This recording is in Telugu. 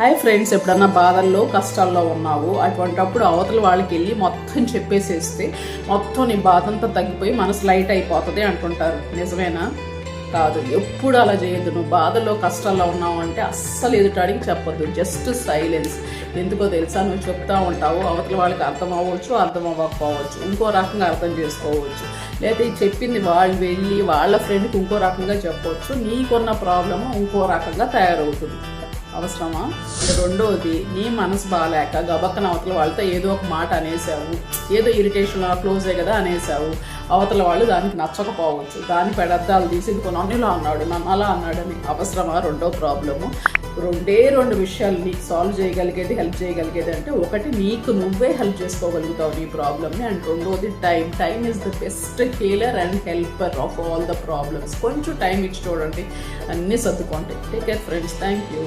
హాయ్ ఫ్రెండ్స్, ఎప్పుడన్నా బాధల్లో కష్టాల్లో ఉన్నావు అటువంటప్పుడు అవతల వాళ్ళకి వెళ్ళి మొత్తం చెప్పేసేస్తే మొత్తం నీ బాధ అంతా తగ్గిపోయి మనసు లైట్ అయిపోతుంది అంటుంటారు. నిజమేనా? కాదు. ఎప్పుడు అలా చేయొద్దు. నువ్వు బాధల్లో కష్టాల్లో ఉన్నావు అంటే అస్సలు ఎదుటాడికి చెప్పొద్దు. Just silence. ఎందుకో తెలుసా, నువ్వు చెప్తా ఉంటావు, అవతల వాళ్ళకి అర్థం అవ్వచ్చు, అర్థం అవ్వకపోవచ్చు, ఇంకో రకంగా అర్థం చేసుకోవచ్చు. లేదా చెప్పింది వాళ్ళు వెళ్ళి వాళ్ళ ఫ్రెండ్కి ఇంకో రకంగా చెప్పవచ్చు. నీకున్న ప్రాబ్లము ఇంకో రకంగా తయారవుతుంది. అవసరమా? రెండోది, నీ మనసు బాగాలేక గబక్కన అవతల వాళ్ళతో ఏదో ఒక మాట అనేసావు, ఏదో ఇరిటేషన్ క్లోజే కదా అనేసావు. అవతల వాళ్ళు దానికి నచ్చకపోవచ్చు, దాని పెడద్దాలు తీసి నన్ను ఇలా అన్నాడు, నన్ను అలా అన్నాడని. అవసరమా? రెండో ప్రాబ్లము. రెండు విషయాలు నీకు సాల్వ్ చేయగలిగేది, హెల్ప్ చేయగలిగేది అంటే, ఒకటి నీకు నువ్వే హెల్ప్ చేసుకోగలుగుతావు నీ ప్రాబ్లమ్ని, అండ్ రెండోది time is the best healer and helper of all the problems. కొంచెం టైం ఇచ్చి చూడండి, అన్నీ సర్దుకుంటాయి. Take care friends. Thank you.